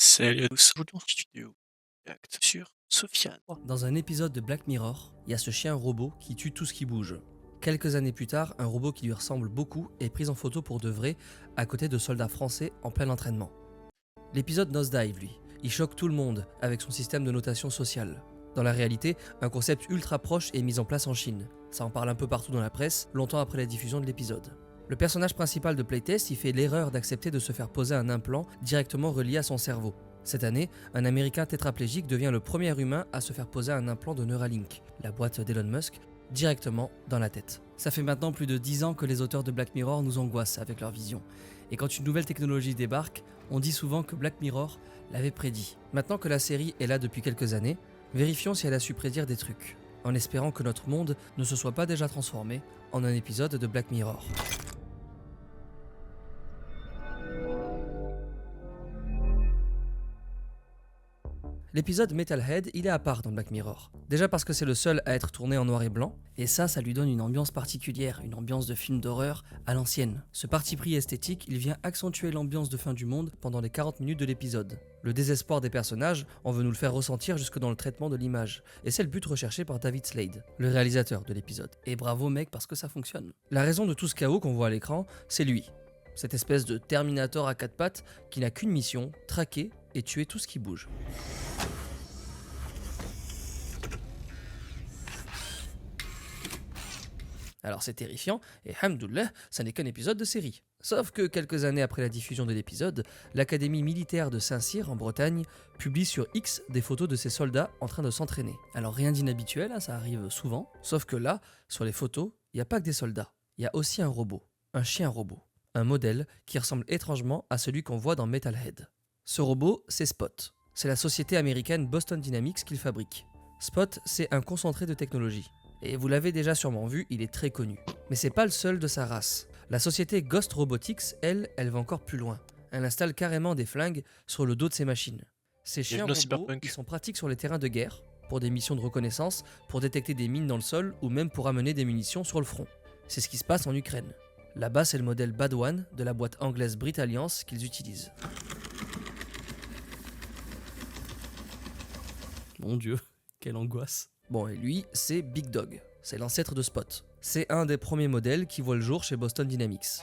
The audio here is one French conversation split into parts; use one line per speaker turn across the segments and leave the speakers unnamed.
Salut à tous, aujourd'hui en studio, React sur Sofiane.
Dans un épisode de Black Mirror, il y a ce chien robot qui tue tout ce qui bouge. Quelques années plus tard, un robot qui lui ressemble beaucoup est pris en photo pour de vrai à côté de soldats français en plein entraînement. L'épisode Nosedive, lui, il choque tout le monde avec son système de notation sociale. Dans la réalité, un concept ultra proche est mis en place en Chine. Ça en parle un peu partout dans la presse, longtemps après la diffusion de l'épisode. Le personnage principal de Playtest y fait l'erreur d'accepter de se faire poser un implant directement relié à son cerveau. Cette année, un Américain tétraplégique devient le premier humain à se faire poser un implant de Neuralink, la boîte d'Elon Musk, directement dans la tête. Ça fait maintenant plus de 10 ans que les auteurs de Black Mirror nous angoissent avec leur vision. Et quand une nouvelle technologie débarque, on dit souvent que Black Mirror l'avait prédit. Maintenant que la série est là depuis quelques années, vérifions si elle a su prédire des trucs, en espérant que notre monde ne se soit pas déjà transformé en un épisode de Black Mirror. L'épisode Metalhead, il est à part dans Black Mirror. Déjà parce que c'est le seul à être tourné en noir et blanc, et ça lui donne une ambiance particulière, une ambiance de film d'horreur à l'ancienne. Ce parti pris esthétique, il vient accentuer l'ambiance de fin du monde pendant les 40 minutes de l'épisode. Le désespoir des personnages, on veut nous le faire ressentir jusque dans le traitement de l'image, et c'est le but recherché par David Slade, le réalisateur de l'épisode. Et bravo mec, parce que ça fonctionne. La raison de tout ce chaos qu'on voit à l'écran, c'est lui. Cette espèce de Terminator à quatre pattes qui n'a qu'une mission, traquer et tuer tout ce qui bouge. Alors c'est terrifiant, et hamdoullah, ça n'est qu'un épisode de série. Sauf que quelques années après la diffusion de l'épisode, l'Académie militaire de Saint-Cyr en Bretagne publie sur X des photos de ses soldats en train de s'entraîner. Alors rien d'inhabituel, ça arrive souvent, sauf que là, sur les photos, il n'y a pas que des soldats, il y a aussi un robot, un chien robot, un modèle qui ressemble étrangement à celui qu'on voit dans Metalhead. Ce robot, c'est Spot. C'est la société américaine Boston Dynamics qui le fabrique. Spot, c'est un concentré de technologie. Et vous l'avez déjà sûrement vu, il est très connu. Mais c'est pas le seul de sa race. La société Ghost Robotics, elle va encore plus loin. Elle installe carrément des flingues sur le dos de ses machines. Ces chiens
Bienvenue au
robots, ils
Cyberpunk.
sont pratiques sur les terrains de guerre, pour des missions de reconnaissance, pour détecter des mines dans le sol ou même pour amener des munitions sur le front. C'est ce qui se passe en Ukraine. Là-bas, c'est le modèle Bad One de la boîte anglaise Brit Alliance qu'ils utilisent. Mon Dieu, quelle angoisse. Bon, et lui, c'est Big Dog. C'est l'ancêtre de Spot. C'est un des premiers modèles qui voit le jour chez Boston Dynamics.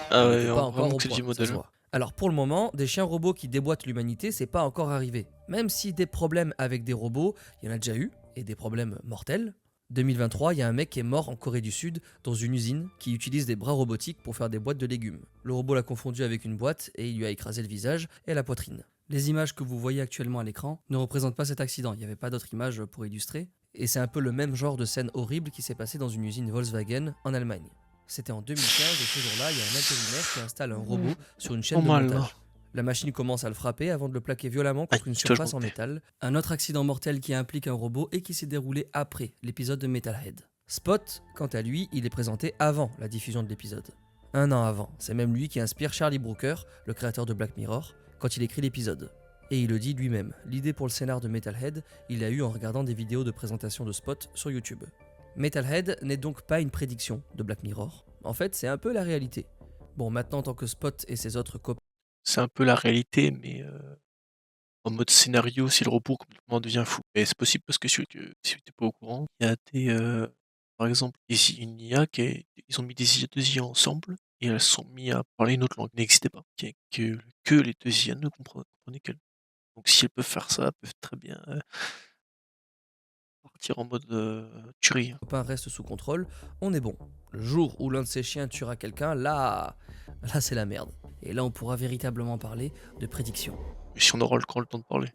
Ah
On
ouais,
n'était pas encore
vraiment
au
que c'est du
point, ça se
modèle.
voit. Alors pour le moment, des chiens robots qui déboîtent l'humanité, c'est pas encore arrivé. Même si des problèmes avec des robots, il y en a déjà eu, et des problèmes mortels. 2023, il y a un mec qui est mort en Corée du Sud dans une usine qui utilise des bras robotiques pour faire des boîtes de légumes. Le robot l'a confondu avec une boîte et il lui a écrasé le visage et la poitrine. Les images que vous voyez actuellement à l'écran ne représentent pas cet accident, il n'y avait pas d'autres images pour illustrer. Et c'est un peu le même genre de scène horrible qui s'est passé dans une usine Volkswagen en Allemagne. C'était en 2015 et ce jour-là, il y a un intérimaire qui installe un robot sur une chaîne de
Normal,
montage.
là.
La machine commence à le frapper avant de le plaquer violemment contre une
toi, je
surface
m'en
en
fais.
métal. Un autre accident mortel qui implique un robot et qui s'est déroulé après l'épisode de Metalhead. Spot, quant à lui, il est présenté avant la diffusion de l'épisode. Un an avant, c'est même lui qui inspire Charlie Brooker, le créateur de Black Mirror, quand il écrit l'épisode. Et il le dit lui-même, l'idée pour le scénar de Metalhead, il l'a eu en regardant des vidéos de présentation de Spot sur YouTube. Metalhead n'est donc pas une prédiction de Black Mirror, en fait c'est un peu la réalité. Bon, maintenant, tant que Spot et ses autres copains...
C'est un peu la réalité, mais en mode scénario, si le robot complètement devient fou. Et c'est possible parce que si tu pas au courant, il y a par exemple, une IA ils ont mis des IA, 2 IA ensemble et elles se sont mis à parler une autre langue qui n'existait pas, que les 2 IA ne comprenaient qu'elle. Donc si elles peuvent faire ça, elles peuvent très bien, partir en mode, tuerie, hein.
restent sous contrôle, on est bon. Le jour où l'un de ces chiens tuera quelqu'un, là c'est la merde. Et là on pourra véritablement parler de prédiction.
Et si on aura le temps de parler.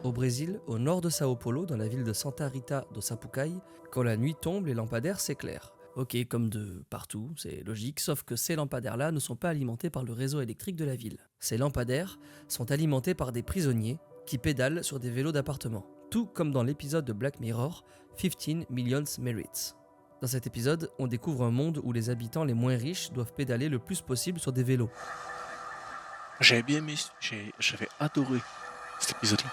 Au Brésil, au nord de Sao Paulo, dans la ville de Santa Rita do Sapucaí, quand la nuit tombe, les lampadaires s'éclairent. Ok, comme de partout, c'est logique, sauf que ces lampadaires-là ne sont pas alimentés par le réseau électrique de la ville. Ces lampadaires sont alimentés par des prisonniers qui pédalent sur des vélos d'appartement. Tout comme dans l'épisode de Black Mirror, 15 Million Merits. Dans cet épisode, on découvre un monde où les habitants les moins riches doivent pédaler le plus possible sur des vélos.
J'avais bien aimé, j'avais adoré cet épisode-là.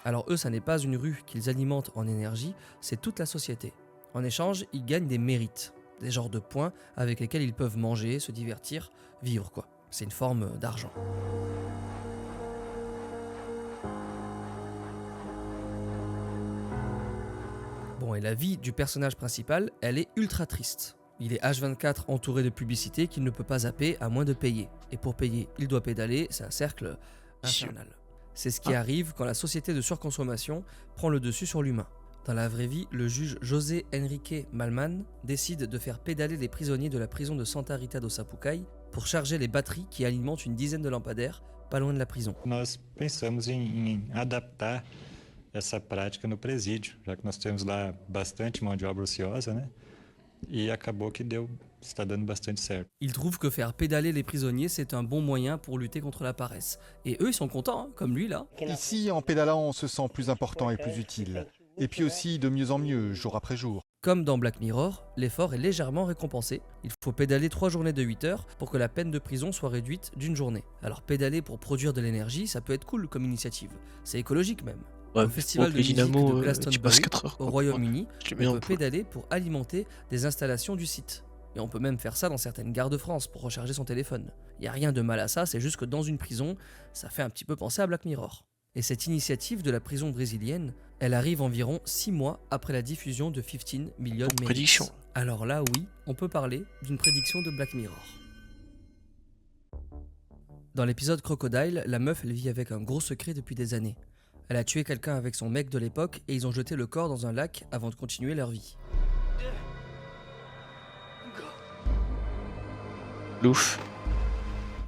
Alors eux, ça n'est pas une rue qu'ils alimentent en énergie, c'est toute la société. En échange, ils gagnent des mérites, des genres de points avec lesquels ils peuvent manger, se divertir, vivre quoi. C'est une forme d'argent. Bon, et la vie du personnage principal, elle est ultra triste. Il est H24 entouré de publicités qu'il ne peut pas zapper à moins de payer. Et pour payer, il doit pédaler, c'est un cercle infernal. C'est ce qui arrive quand la société de surconsommation prend le dessus sur l'humain. Dans la vraie vie, le juge José Henrique Malman décide de faire pédaler les prisonniers de la prison de Santa Rita do Sapucaí pour charger les batteries qui alimentent une dizaine de lampadaires pas loin de la prison.
Nós pensamos em adaptar essa prática no presídio, já que nós temos lá bastante mão de obra ociosa, né? E acabou que está dando bastante certo.
Il trouve que faire pédaler les prisonniers, c'est un bon moyen pour lutter contre la paresse. Et eux, ils sont contents, hein, comme lui là.
Ici, en pédalant, on se sent plus important et plus utile. Et puis aussi de mieux en mieux, jour après jour.
Comme dans Black Mirror, l'effort est légèrement récompensé. Il faut pédaler 3 journées de 8 heures pour que la peine de prison soit réduite d'une journée. Alors pédaler pour produire de l'énergie, ça peut être cool comme initiative. C'est écologique même.
Ouais,
Au festival de
les
musique
dynamos,
de
tu passes
Glastonbury,
4 heures.
au Royaume-Uni,
Je les
on
mets en
peut
poule.
pédaler pour alimenter des installations du site. Et on peut même faire ça dans certaines gares de France pour recharger son téléphone. Il n'y a rien de mal à ça, c'est juste que dans une prison, ça fait un petit peu penser à Black Mirror. Et cette initiative de la prison brésilienne, elle arrive environ 6 mois après la diffusion de 15 Million
Donc, prédiction.
Minutes. Alors là, oui, on peut parler d'une prédiction de Black Mirror. Dans l'épisode Crocodile, la meuf, elle vit avec un gros secret depuis des années. Elle a tué quelqu'un avec son mec de l'époque et ils ont jeté le corps dans un lac avant de continuer leur vie.
Louf.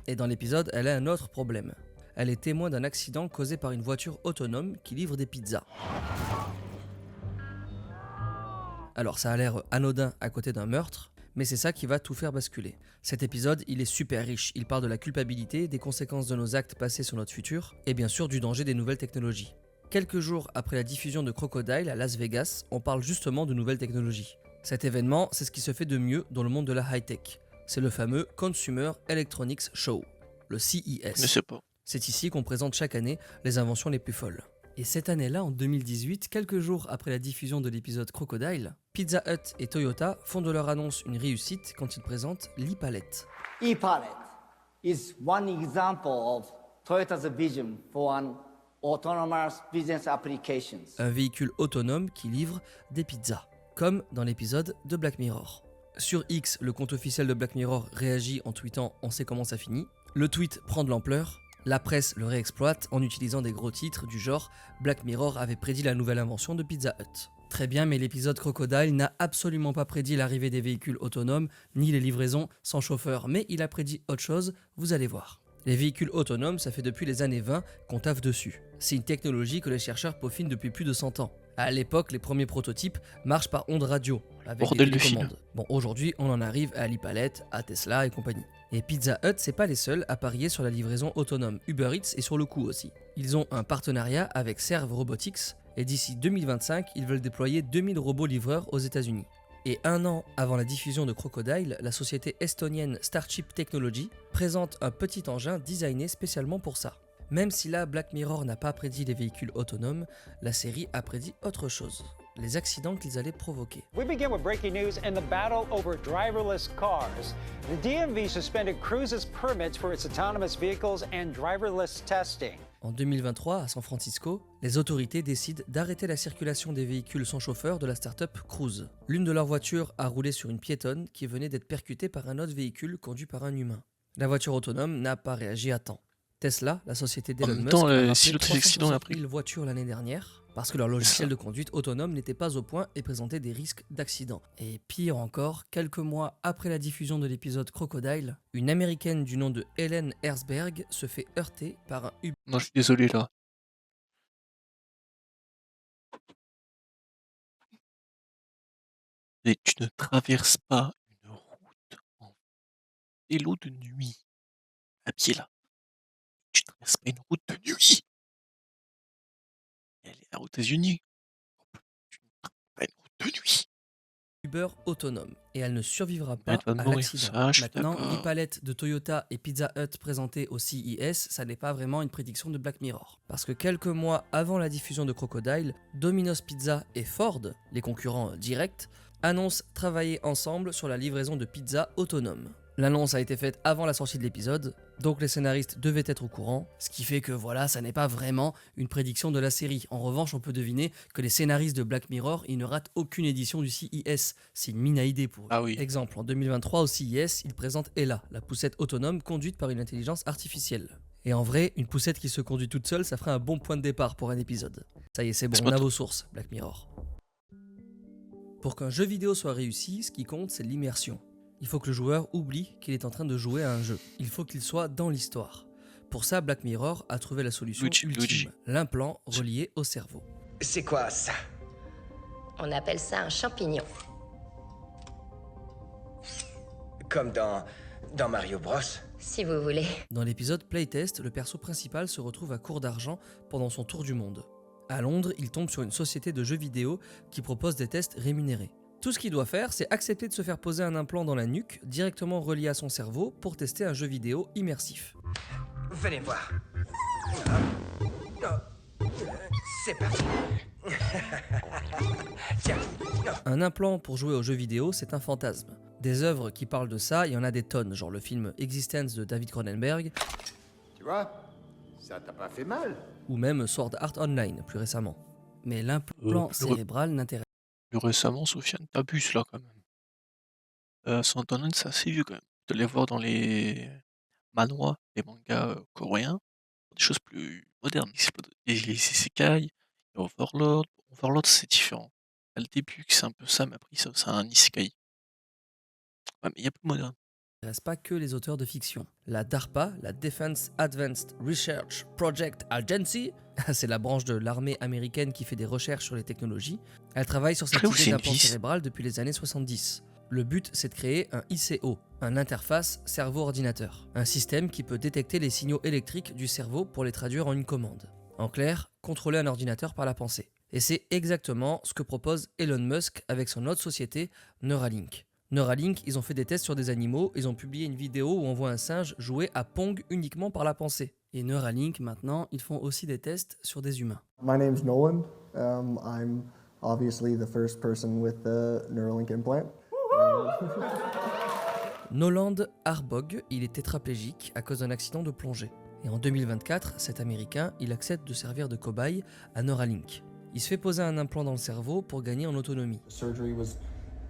Et dans l'épisode, elle a un autre problème. Elle est témoin d'un accident causé par une voiture autonome qui livre des pizzas. Alors ça a l'air anodin à côté d'un meurtre, mais c'est ça qui va tout faire basculer. Cet épisode, il est super riche. Il parle de la culpabilité, des conséquences de nos actes passés sur notre futur, et bien sûr du danger des nouvelles technologies. Quelques jours après la diffusion de Crocodile à Las Vegas, on parle justement de nouvelles technologies. Cet événement, c'est ce qui se fait de mieux dans le monde de la high-tech. C'est le fameux Consumer Electronics Show, le CES.
Je ne sais pas.
C'est ici qu'on présente chaque année les inventions les plus folles. Et cette année-là, en 2018, quelques jours après la diffusion de l'épisode Crocodile, Pizza Hut et Toyota font de leur annonce une réussite quand ils présentent l'e-palette.
E-Palette is one example of Toyota's vision for an autonomous business applications.
Un véhicule autonome qui livre des pizzas, comme dans l'épisode de Black Mirror. Sur X, le compte officiel de Black Mirror réagit en tweetant « On sait comment ça finit ». Le tweet prend de l'ampleur. La presse le réexploite en utilisant des gros titres du genre « Black Mirror avait prédit la nouvelle invention de Pizza Hut ». Très bien, mais l'épisode Crocodile n'a absolument pas prédit l'arrivée des véhicules autonomes, ni les livraisons sans chauffeur, mais il a prédit autre chose, vous allez voir. Les véhicules autonomes, ça fait depuis les années 20 qu'on taffe dessus. C'est une technologie que les chercheurs peaufinent depuis plus de 100 ans. À l'époque, les premiers prototypes marchent par ondes radio, avec
Bordel
des
de film.
télécommandes. Bon, aujourd'hui, on en arrive à l'e-palette, à Tesla et compagnie. Et Pizza Hut, c'est pas les seuls à parier sur la livraison autonome. Uber Eats est sur le coup aussi. Ils ont un partenariat avec Serve Robotics, et d'ici 2025, ils veulent déployer 2000 robots livreurs aux États-Unis. Et un an avant la diffusion de Crocodile, la société estonienne Starship Technology présente un petit engin designé spécialement pour ça. Même si là, Black Mirror n'a pas prédit les véhicules autonomes, la série a prédit autre chose. Les accidents qu'ils allaient provoquer.
We begin with breaking news in the battle over driverless cars. The DMV suspended Cruise's permits for its autonomous vehicles and driverless testing.
En 2023, à San Francisco, les autorités décident d'arrêter la circulation des véhicules sans chauffeur de la start-up Cruise. L'une de leurs voitures a roulé sur une piétonne qui venait d'être percutée par un autre véhicule conduit par un humain. La voiture autonome n'a pas réagi à temps. Tesla, la société d'Elon
En même
Musk,
temps,
a rappelé
si l'autre accident a
360
pris.
000 voitures l'année dernière parce que leur logiciel de conduite autonome n'était pas au point et présentait des risques d'accident. Et pire encore, quelques mois après la diffusion de l'épisode Crocodile, une américaine du nom de Helen Herzberg se fait heurter par un Uber.
Non, je suis désolé là. Et tu ne traverses pas une route en vélo de nuit. À pied là. Tu ne traverses pas une route de nuit. Elle est aux États-Unis. Tu ne traverses pas une route de nuit.
Uber autonome et elle ne survivra pas
Elle va
à
mourir,
l'accident.
ça, je suis
Maintenant,
d'accord.
l'e-palette de Toyota et Pizza Hut présentées au CES, ça n'est pas vraiment une prédiction de Black Mirror. Parce que quelques mois avant la diffusion de Crocodile, Domino's Pizza et Ford, les concurrents directs, annoncent travailler ensemble sur la livraison de pizza autonome. L'annonce a été faite avant la sortie de l'épisode, donc les scénaristes devaient être au courant, ce qui fait que voilà, ça n'est pas vraiment une prédiction de la série. En revanche, on peut deviner que les scénaristes de Black Mirror, ils ne ratent aucune édition du CES. C'est une mine à idée pour eux.
Ah oui.
Exemple, en 2023 au CES, ils présentent Ella, la poussette autonome conduite par une intelligence artificielle. Et en vrai, une poussette qui se conduit toute seule, ça ferait un bon point de départ pour un épisode. Ça y est, c'est bon, on a vos sources, Black Mirror. Pour qu'un jeu vidéo soit réussi, ce qui compte, c'est l'immersion. Il faut que le joueur oublie qu'il est en train de jouer à un jeu. Il faut qu'il soit dans l'histoire. Pour ça, Black Mirror a trouvé la solution ultime, l'implant relié au cerveau.
C'est quoi ça?
On appelle ça un champignon.
Comme dans Mario Bros.
Si vous voulez.
Dans l'épisode Playtest, le perso principal se retrouve à court d'argent pendant son tour du monde. À Londres, il tombe sur une société de jeux vidéo qui propose des tests rémunérés. Tout ce qu'il doit faire, c'est accepter de se faire poser un implant dans la nuque, directement relié à son cerveau, pour tester un jeu vidéo immersif.
Venez voir. C'est parti. Tiens.
Un implant pour jouer aux jeux vidéo, c'est un fantasme. Des œuvres qui parlent de ça, il y en a des tonnes, genre le film Existence de David Cronenberg.
Tu vois, ça t'a pas fait mal.
Ou même Sword Art Online, plus récemment. Mais l'implant cérébral n'intéresse
Plus récemment, Sofiane, t'abuses là quand même. Sword Art Online, c'est assez vieux quand même. De les voir dans les manhwas, les mangas coréens, des choses plus modernes. Il y a les isekai, il y a Overlord. Overlord, c'est différent. À le début, c'est un peu ça, mais après, c'est un isekai. Ouais, mais il y a plus moderne.
pas que les auteurs de fiction. La DARPA, la Defense Advanced Research Project Agency, c'est la branche de l'armée américaine qui fait des recherches sur les technologies. Elle travaille sur cette idée d'implant cérébral depuis les années 70. Le but, c'est de créer un ICO, un interface cerveau-ordinateur, un système qui peut détecter les signaux électriques du cerveau pour les traduire en une commande. En clair, contrôler un ordinateur par la pensée. Et c'est exactement ce que propose Elon Musk avec son autre société, Neuralink. Neuralink, ils ont fait des tests sur des animaux, ils ont publié une vidéo où on voit un singe jouer à Pong uniquement par la pensée. Et Neuralink, maintenant, ils font aussi des tests sur des humains.
My name's Nolan. I'm obviously the first person with the Neuralink implant.
Noland Arbog, il est tétraplégique à cause d'un accident de plongée. Et en 2024, cet Américain, il accepte de servir de cobaye à Neuralink. Il se fait poser un implant dans le cerveau pour gagner en autonomie.
Surgery was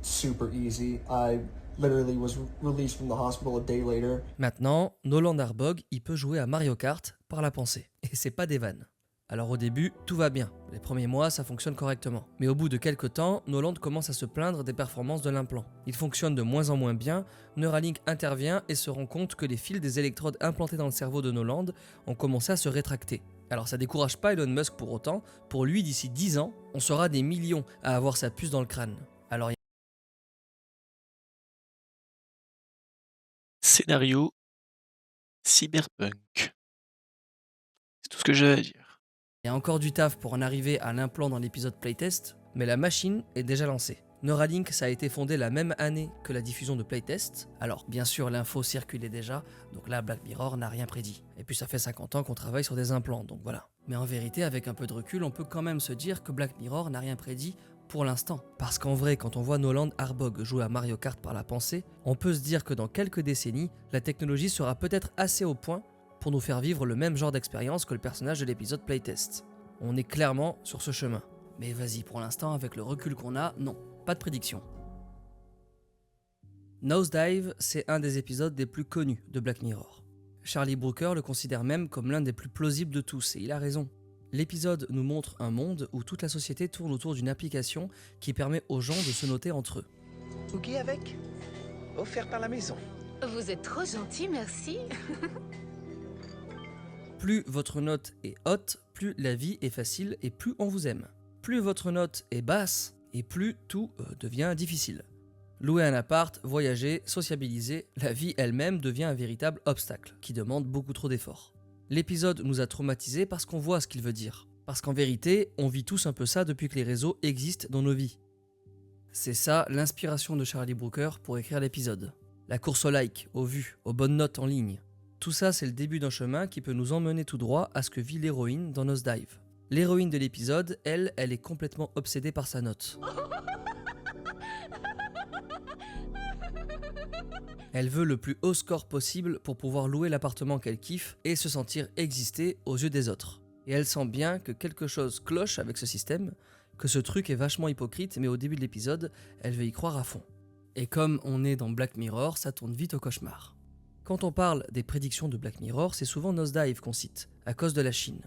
super easy. I literally was released from the hospital a day later.
Maintenant, Noland Arbog, il peut jouer à Mario Kart par la pensée. Et c'est pas des vannes. Alors au début, tout va bien. Les premiers mois, ça fonctionne correctement. Mais au bout de quelques temps, Noland commence à se plaindre des performances de l'implant. Il fonctionne de moins en moins bien, Neuralink intervient et se rend compte que les fils des électrodes implantés dans le cerveau de Noland ont commencé à se rétracter. Alors ça décourage pas Elon Musk pour autant. Pour lui, d'ici 10 ans, on sera des millions à avoir sa puce dans le crâne. Alors
Scénario cyberpunk. C'est tout ce que j'ai à dire.
il y a encore du taf pour en arriver à l'implant dans l'épisode Playtest, mais la machine est déjà lancée. Neuralink, ça a été fondé la même année que la diffusion de Playtest. Alors, bien sûr, l'info circulait déjà, donc là, Black Mirror n'a rien prédit. Et puis ça fait 50 ans qu'on travaille sur des implants, donc voilà. Mais en vérité, avec un peu de recul, on peut quand même se dire que Black Mirror n'a rien prédit pour l'instant. Parce qu'en vrai, quand on voit Noland Arbog jouer à Mario Kart par la pensée, on peut se dire que dans quelques décennies, la technologie sera peut-être assez au point pour nous faire vivre le même genre d'expérience que le personnage de l'épisode Playtest. On est clairement sur ce chemin. Mais vas-y, pour l'instant, avec le recul qu'on a, non, pas de prédiction. Nosedive, c'est un des épisodes des plus connus de Black Mirror. Charlie Brooker le considère même comme l'un des plus plausibles de tous, et il a raison. L'épisode nous montre un monde où toute la société tourne autour d'une application qui permet aux gens de se noter entre eux.
Cookie avec? Offert par la maison.
Vous êtes trop gentil, merci.
Plus votre note est haute, plus la vie est facile et plus on vous aime. Plus votre note est basse et plus tout devient difficile. Louer un appart, voyager, sociabiliser, la vie elle-même devient un véritable obstacle qui demande beaucoup trop d'efforts. L'épisode nous a traumatisés parce qu'on voit ce qu'il veut dire. Parce qu'en vérité, on vit tous un peu ça depuis que les réseaux existent dans nos vies. C'est ça l'inspiration de Charlie Brooker pour écrire l'épisode. La course au like, aux vues, aux bonnes notes en ligne. Tout ça, c'est le début d'un chemin qui peut nous emmener tout droit à ce que vit l'héroïne dans Nosedive. L'héroïne de l'épisode, elle est complètement obsédée par sa note. Elle veut le plus haut score possible pour pouvoir louer l'appartement qu'elle kiffe et se sentir exister aux yeux des autres. Et elle sent bien que quelque chose cloche avec ce système, que ce truc est vachement hypocrite, mais au début de l'épisode, elle veut y croire à fond. Et comme on est dans Black Mirror, ça tourne vite au cauchemar. Quand on parle des prédictions de Black Mirror, c'est souvent Nosedive qu'on cite, à cause de la Chine.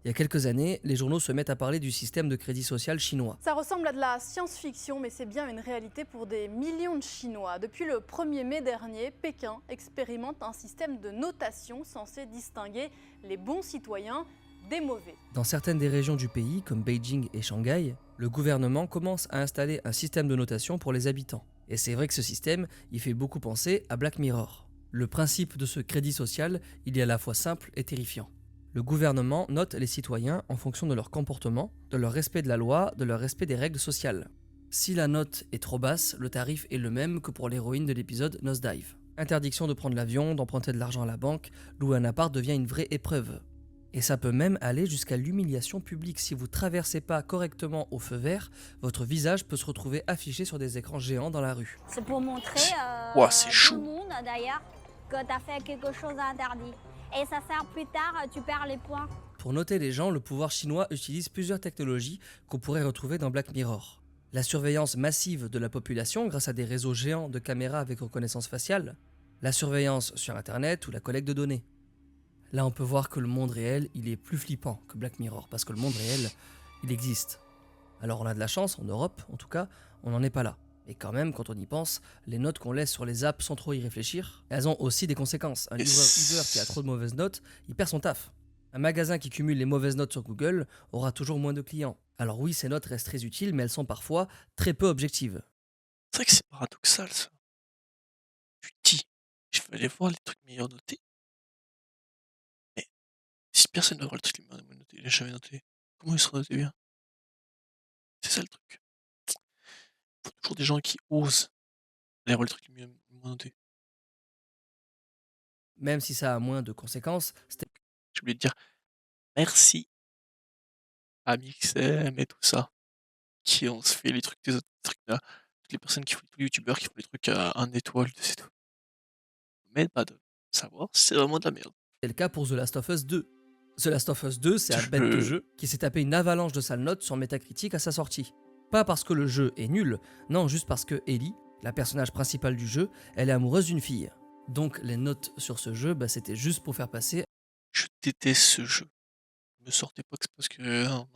Il y a quelques années, les journaux se mettent à parler du système de crédit social chinois.
Ça ressemble à de la science-fiction, mais c'est bien une réalité pour des millions de Chinois. Depuis le 1er mai dernier, Pékin expérimente un système de notation censé distinguer les bons citoyens des mauvais.
Dans certaines des régions du pays, comme Beijing et Shanghai, le gouvernement commence à installer un système de notation pour les habitants. Et c'est vrai que ce système, il fait beaucoup penser à Black Mirror. Le principe de ce crédit social, il est à la fois simple et terrifiant. Le gouvernement note les citoyens en fonction de leur comportement, de leur respect de la loi, de leur respect des règles sociales. Si la note est trop basse, le tarif est le même que pour l'héroïne de l'épisode Nosedive. Interdiction de prendre l'avion, d'emprunter de l'argent à la banque, louer un appart devient une vraie épreuve. Et ça peut même aller jusqu'à l'humiliation publique. Si vous traversez pas correctement au feu vert, votre visage peut se retrouver affiché sur des écrans géants dans la rue.
C'est pour montrer
c'est
tout le monde d'ailleurs que tu as fait quelque chose d'interdit. Et ça sert plus tard, tu perds les points.
Pour noter les gens, le pouvoir chinois utilise plusieurs technologies qu'on pourrait retrouver dans Black Mirror. La surveillance massive de la population grâce à des réseaux géants de caméras avec reconnaissance faciale, la surveillance sur Internet ou la collecte de données. Là, on peut voir que le monde réel, il est plus flippant que Black Mirror, parce que le monde réel, il existe. Alors on a de la chance, en Europe en tout cas, on n'en est pas là. Et quand même, quand on y pense, les notes qu'on laisse sur les apps sans trop y réfléchir, elles ont aussi des conséquences. Un livreur Uber qui a trop de mauvaises notes, il perd son taf. Un magasin qui cumule les mauvaises notes sur Google aura toujours moins de clients. Alors oui, ces notes restent très utiles, mais elles sont parfois très peu objectives.
C'est vrai que c'est paradoxal, ça. Tu te dis, je vais aller voir les trucs meilleurs notés. Mais si personne ne va voir le truc les meilleurs notés, il est jamais noté, comment il sera noté bien? C'est ça le truc. Il faut toujours des gens qui osent aller voir le truc le moins noté.
Même si ça a moins de conséquences,
J'ai oublié de dire merci à Mixem et tout ça, qui ont fait les trucs des autres trucs là. Toutes les personnes qui font tous les youtubeurs qui font les trucs à 1 étoile, c'est tout. Mais pas de savoir si c'est vraiment de la merde.
c'est le cas pour The Last of Us 2. The Last of Us 2, c'est un bête de jeu qui s'est tapé une avalanche de sales notes sur Metacritic à sa sortie. Pas parce que le jeu est nul, non, juste parce que Ellie, la personnage principale du jeu, elle est amoureuse d'une fille. Donc les notes sur ce jeu, c'était juste pour faire passer.
Je déteste ce jeu. Ne me sortez pas que c'est parce que. Non.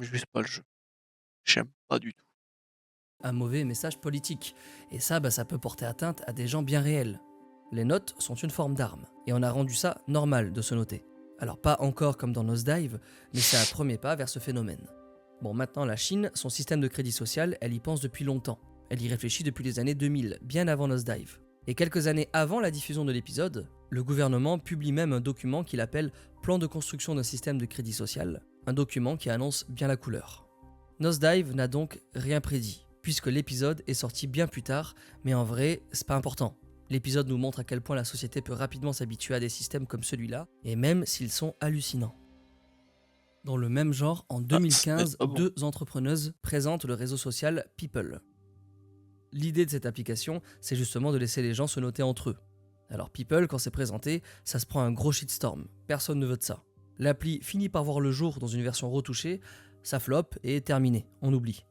Je ne pas le jeu. J'aime pas du tout.
Un mauvais message politique. Et ça, ça peut porter atteinte à des gens bien réels. Les notes sont une forme d'arme. Et on a rendu ça normal de se noter. Alors pas encore comme dans Nosedive, mais c'est un premier pas vers ce phénomène. Bon, maintenant la Chine, son système de crédit social, elle y pense depuis longtemps. Elle y réfléchit depuis les années 2000, bien avant Nosedive. Et quelques années avant la diffusion de l'épisode, le gouvernement publie même un document qu'il appelle « Plan de construction d'un système de crédit social », un document qui annonce bien la couleur. Nosedive n'a donc rien prédit, puisque l'épisode est sorti bien plus tard, mais en vrai, c'est pas important. L'épisode nous montre à quel point la société peut rapidement s'habituer à des systèmes comme celui-là, et même s'ils sont hallucinants. Dans le même genre, en 2015, deux entrepreneuses présentent le réseau social People. L'idée de cette application, c'est justement de laisser les gens se noter entre eux. Alors People, quand c'est présenté, ça se prend un gros shitstorm, personne ne veut de ça. L'appli finit par voir le jour dans une version retouchée, ça flop et terminé, on oublie.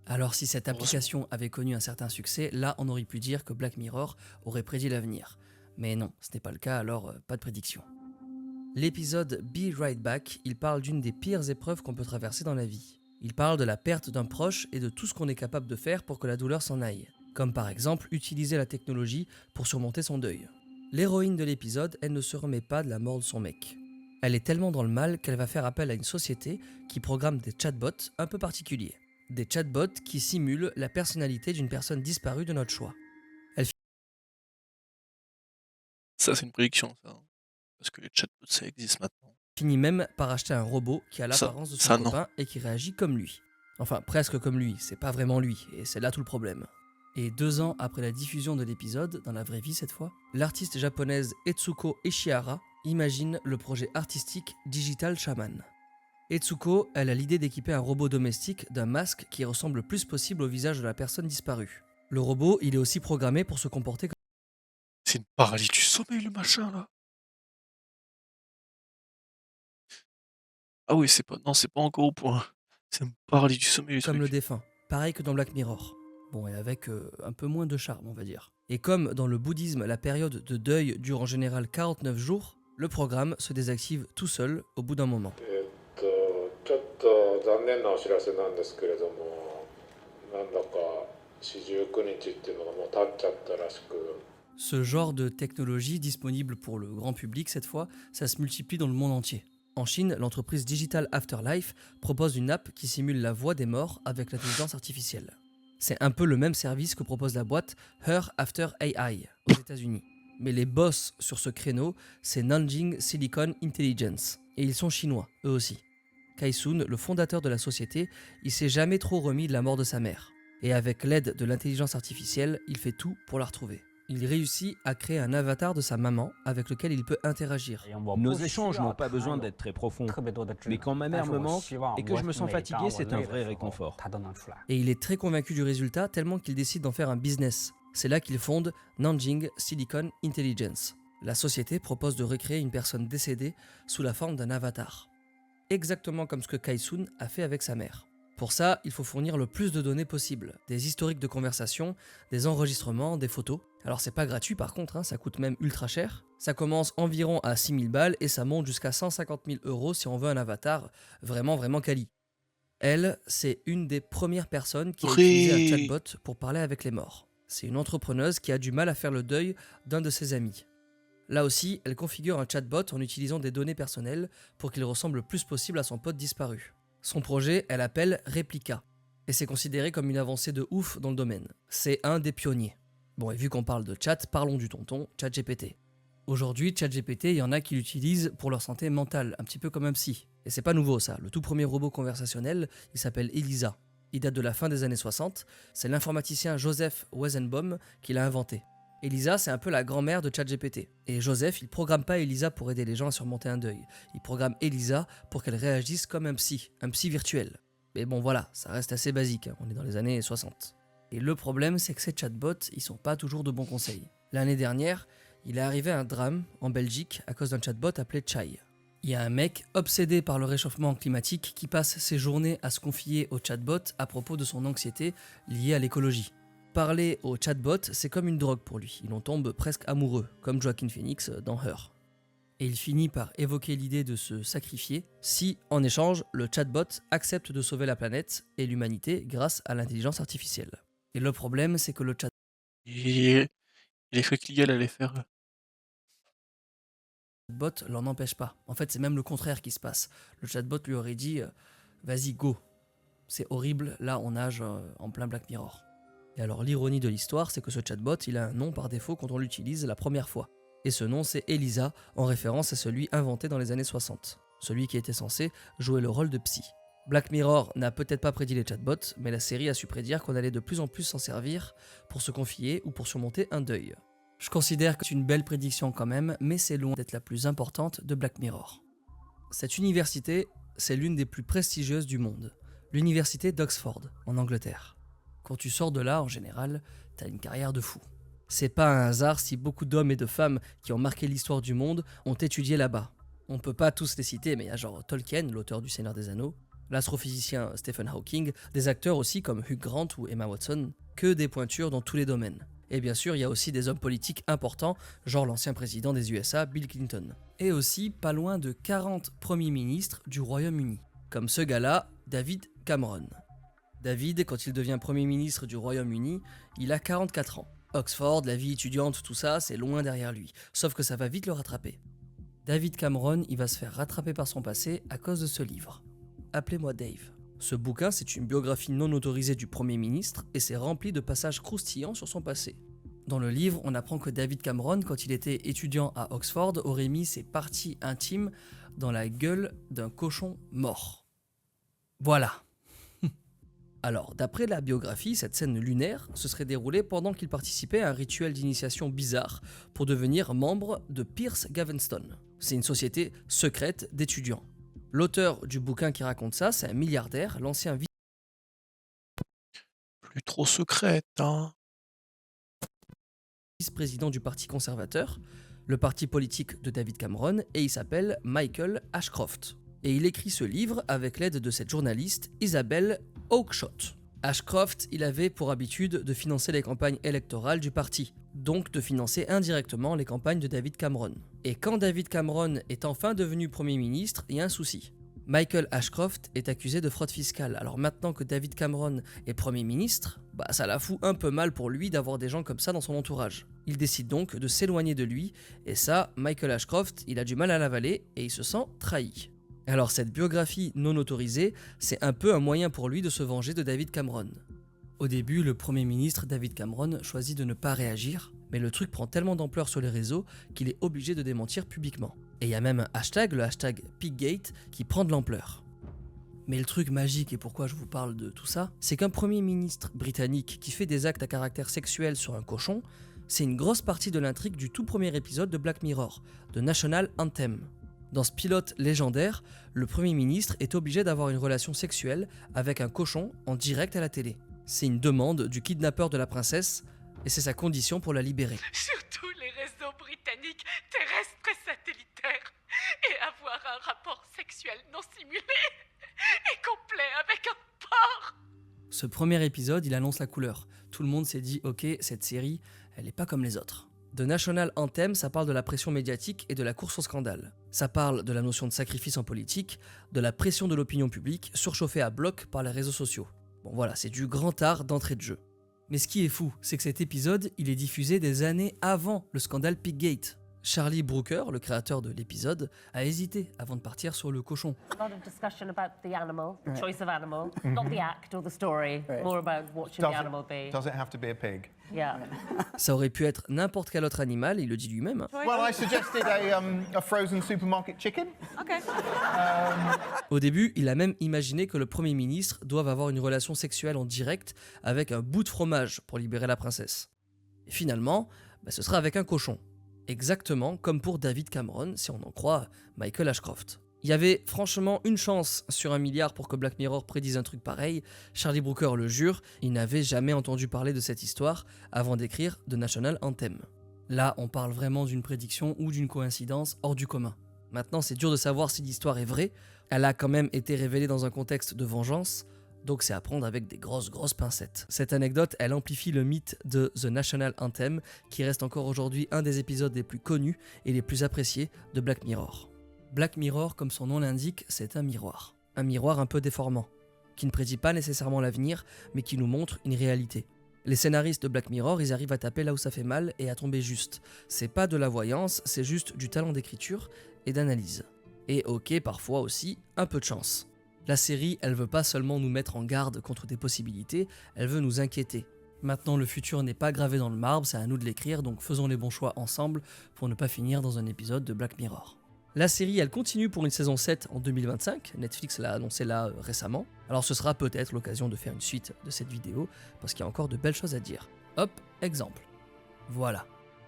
Alors si cette application avait connu un certain succès, là on aurait pu dire que Black Mirror aurait prédit l'avenir. Mais non, ce n'est pas le cas, alors pas de prédiction. L'épisode Be Right Back, il parle d'une des pires épreuves qu'on peut traverser dans la vie. Il parle de la perte d'un proche et de tout ce qu'on est capable de faire pour que la douleur s'en aille. Comme par exemple utiliser la technologie pour surmonter son deuil. L'héroïne de l'épisode, elle ne se remet pas de la mort de son mec. Elle est tellement dans le mal qu'elle va faire appel à une société qui programme des chatbots un peu particuliers. Des chatbots qui simulent la personnalité d'une personne disparue de notre choix.
Ça, c'est une prédiction, ça. Parce que les chatbots, ça existe maintenant.
Finit même par acheter un robot qui a l'apparence de son copain et qui réagit comme lui. Enfin, presque comme lui, c'est pas vraiment lui, et c'est là tout le problème. Et 2 ans après la diffusion de l'épisode, dans la vraie vie cette fois, l'artiste japonaise Etsuko Ishihara imagine le projet artistique Digital Shaman. Etsuko, elle a l'idée d'équiper un robot domestique d'un masque qui ressemble le plus possible au visage de la personne disparue. Le robot, il est aussi programmé pour se comporter comme...
C'est une paralysie du sommeil, le machin, là. Ah oui, c'est pas encore au point. C'est une paralysie du sommeil, le
Comme le
truc.
défunt, pareil que dans Black Mirror. Bon, et avec un peu moins de charme, on va dire. Et comme dans le bouddhisme, la période de deuil dure en général 49 jours, le programme se désactive tout seul au bout d'un moment.
ちょっと残念なお知らせなんですけれども、なんだか四十九日っていうのがもう経っちゃったらしく。
Ce genre de technologie disponible pour le grand public cette fois, ça se multiplie dans le monde entier. En Chine, l'entreprise Digital Afterlife propose une app qui simule la voix des morts avec l'intelligence artificielle. C'est un peu le même service que propose la boîte Her After AI aux États-Unis. Mais les boss sur ce créneau, c'est Nanjing Silicon Intelligence. Et ils sont chinois, eux aussi. Kai-Sun, le fondateur de la société, il s'est jamais trop remis de la mort de sa mère. Et avec l'aide de l'intelligence artificielle, il fait tout pour la retrouver. Il réussit à créer un avatar de sa maman avec lequel il peut interagir.
Nos échanges n'ont pas besoin d'être très profonds. Mais quand ma mère me manque et que je me sens fatigué, c'est un vrai réconfort.
Et il est très convaincu du résultat tellement qu'il décide d'en faire un business. C'est là qu'il fonde Nanjing Silicon Intelligence. La société propose de recréer une personne décédée sous la forme d'un avatar. Exactement comme ce que Kai-Sun a fait avec sa mère. Pour ça, il faut fournir le plus de données possible, des historiques de conversation, des enregistrements, des photos. Alors c'est pas gratuit par contre, ça coûte même ultra cher. Ça commence environ à 6000 balles et ça monte jusqu'à 150 000 € si on veut un avatar vraiment quali. Elle, c'est une des premières personnes qui a utilisé un chatbot pour parler avec les morts. C'est une entrepreneuse qui a du mal à faire le deuil d'un de ses amis. Là aussi, elle configure un chatbot en utilisant des données personnelles pour qu'il ressemble le plus possible à son pote disparu. Son projet, elle appelle Replica, et c'est considéré comme une avancée de ouf dans le domaine. C'est un des pionniers. Bon, et vu qu'on parle de chat, parlons du tonton, ChatGPT. Aujourd'hui, ChatGPT, il y en a qui l'utilisent pour leur santé mentale, un petit peu comme un psy. Et c'est pas nouveau ça, le tout premier robot conversationnel, il s'appelle Elisa. Il date de la fin des années 60, c'est l'informaticien Joseph Weizenbaum qui l'a inventé. Elisa, c'est un peu la grand-mère de ChatGPT. Et Joseph, il programme pas Elisa pour aider les gens à surmonter un deuil. Il programme Elisa pour qu'elle réagisse comme un psy virtuel. Mais bon voilà, ça reste assez basique, on est dans les années 60. Et le problème, c'est que ces chatbots, ils sont pas toujours de bons conseils. L'année dernière, il est arrivé un drame en Belgique à cause d'un chatbot appelé Chai. Il y a un mec obsédé par le réchauffement climatique qui passe ses journées à se confier au chatbot à propos de son anxiété liée à l'écologie. Parler au chatbot, c'est comme une drogue pour lui. Il en tombe presque amoureux, comme Joaquin Phoenix dans Her. Et il finit par évoquer l'idée de se sacrifier si, en échange, le chatbot accepte de sauver la planète et l'humanité grâce à l'intelligence artificielle. Et le problème, c'est que le
Et les faits qu'il allait faire.
chatbot l'en empêche pas. En fait, c'est même le contraire qui se passe. Le chatbot lui aurait dit vas-y, go. C'est horrible, là on nage en plein Black Mirror. Et alors l'ironie de l'histoire, c'est que ce chatbot, il a un nom par défaut quand on l'utilise la première fois. Et ce nom, c'est Elisa, en référence à celui inventé dans les années 60. Celui qui était censé jouer le rôle de psy. Black Mirror n'a peut-être pas prédit les chatbots, mais la série a su prédire qu'on allait de plus en plus s'en servir pour se confier ou pour surmonter un deuil. Je considère que c'est une belle prédiction quand même, mais c'est loin d'être la plus importante de Black Mirror. Cette université, c'est l'une des plus prestigieuses du monde. L'université d'Oxford, en Angleterre. Quand tu sors de là, en général, t'as une carrière de fou. C'est pas un hasard si beaucoup d'hommes et de femmes qui ont marqué l'histoire du monde ont étudié là-bas. On peut pas tous les citer, mais il y a genre Tolkien, l'auteur du Seigneur des Anneaux, l'astrophysicien Stephen Hawking, des acteurs aussi comme Hugh Grant ou Emma Watson, que des pointures dans tous les domaines. Et bien sûr, il y a aussi des hommes politiques importants, genre l'ancien président des USA, Bill Clinton. Et aussi pas loin de 40 premiers ministres du Royaume-Uni, comme ce gars-là, David Cameron. David, quand il devient Premier ministre du Royaume-Uni, il a 44 ans. Oxford, la vie étudiante, tout ça, c'est loin derrière lui. Sauf que ça va vite le rattraper. David Cameron, il va se faire rattraper par son passé à cause de ce livre. Appelez-moi Dave. Ce bouquin, c'est une biographie non autorisée du Premier ministre et c'est rempli de passages croustillants sur son passé. Dans le livre, on apprend que David Cameron, quand il était étudiant à Oxford, aurait mis ses parties intimes dans la gueule d'un cochon mort. Voilà. Alors, d'après la biographie, cette scène lunaire se serait déroulée pendant qu'il participait à un rituel d'initiation bizarre pour devenir membre de Pierce Gaveston. C'est une société secrète d'étudiants. L'auteur du bouquin qui raconte ça, c'est un milliardaire, l'ancien
Plus trop secrète, hein.
vice-président du Parti conservateur, le parti politique de David Cameron, et il s'appelle Michael Ashcroft. Et il écrit ce livre avec l'aide de cette journaliste Isabelle Oakeshott. Ashcroft, il avait pour habitude de financer les campagnes électorales du parti, donc de financer indirectement les campagnes de David Cameron. Et quand David Cameron est enfin devenu Premier ministre, il y a un souci. Michael Ashcroft est accusé de fraude fiscale. Alors maintenant que David Cameron est Premier ministre, ça la fout un peu mal pour lui d'avoir des gens comme ça dans son entourage. Il décide donc de s'éloigner de lui, et ça, Michael Ashcroft, il a du mal à l'avaler et il se sent trahi. Alors cette biographie non autorisée, c'est un peu un moyen pour lui de se venger de David Cameron. Au début, le Premier ministre David Cameron choisit de ne pas réagir, mais le truc prend tellement d'ampleur sur les réseaux qu'il est obligé de démentir publiquement. Et il y a même un hashtag, le hashtag Piggate, qui prend de l'ampleur. Mais le truc magique, et pourquoi je vous parle de tout ça, c'est qu'un Premier ministre britannique qui fait des actes à caractère sexuel sur un cochon, c'est une grosse partie de l'intrigue du tout premier épisode de Black Mirror, de National Anthem. Dans ce pilote légendaire, le Premier ministre est obligé d'avoir une relation sexuelle avec un cochon en direct à la télé. C'est une demande du kidnappeur de la princesse, et c'est sa condition pour la libérer.
Surtout les réseaux britanniques terrestres et satellitaires. Et avoir un rapport sexuel non simulé et complet avec un porc.
Ce premier épisode, il annonce la couleur. Tout le monde s'est dit, ok, cette série, elle n'est pas comme les autres. The National Anthem, ça parle de la pression médiatique et de la course au scandale. Ça parle de la notion de sacrifice en politique, de la pression de l'opinion publique, surchauffée à bloc par les réseaux sociaux. Bon voilà, c'est du grand art d'entrée de jeu. Mais ce qui est fou, c'est que cet épisode, il est diffusé des années avant le scandale Piggate. Charlie Brooker, le créateur de l'épisode, a hésité avant de partir sur le cochon.
A lot of discussion about the animal, the choice of animal, not the act or the story, more about what should the animal be.
Does it have to be a pig?
Yeah.
Ça aurait pu être n'importe quel autre animal, il le dit lui-même.
Well, I suggested a frozen supermarket chicken.
Okay.
Au début, il a même imaginé que le Premier ministre doive avoir une relation sexuelle en direct avec un bout de fromage pour libérer la princesse. Et finalement, ce sera avec un cochon. Exactement comme pour David Cameron, si on en croit Michael Ashcroft. Il y avait franchement une chance sur 1 milliard pour que Black Mirror prédise un truc pareil. Charlie Brooker le jure, il n'avait jamais entendu parler de cette histoire avant d'écrire The National Anthem. Là, on parle vraiment d'une prédiction ou d'une coïncidence hors du commun. Maintenant, c'est dur de savoir si l'histoire est vraie. Elle a quand même été révélée dans un contexte de vengeance, donc c'est à prendre avec des grosses pincettes. Cette anecdote, elle amplifie le mythe de The National Anthem, qui reste encore aujourd'hui un des épisodes les plus connus et les plus appréciés de Black Mirror. Black Mirror, comme son nom l'indique, c'est un miroir. Un miroir un peu déformant, qui ne prédit pas nécessairement l'avenir, mais qui nous montre une réalité. Les scénaristes de Black Mirror, ils arrivent à taper là où ça fait mal et à tomber juste. C'est pas de la voyance, c'est juste du talent d'écriture et d'analyse. Et ok, parfois aussi, un peu de chance. La série, elle veut pas seulement nous mettre en garde contre des possibilités, elle veut nous inquiéter. Maintenant, le futur n'est pas gravé dans le marbre, c'est à nous de l'écrire, donc faisons les bons choix ensemble pour ne pas finir dans un épisode de Black Mirror. La série, elle continue pour une saison 7 en 2025, Netflix l'a annoncé là récemment. Alors ce sera peut-être l'occasion de faire une suite de cette vidéo, parce qu'il y a encore de belles choses à dire. Hop, exemple. Voilà.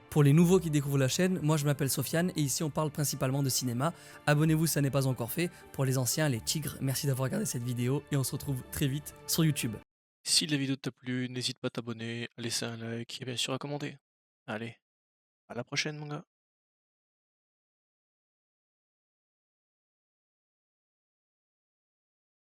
Pour les nouveaux qui découvrent la chaîne, moi je m'appelle Sofiane et ici on parle principalement de cinéma. Abonnez-vous si ça n'est pas encore fait. Pour les anciens, les tigres, merci d'avoir regardé cette vidéo et on se retrouve très vite sur YouTube.
Si la vidéo t'a plu, n'hésite pas à t'abonner, à laisser un like et bien sûr à commenter. Allez, à la prochaine mon gars.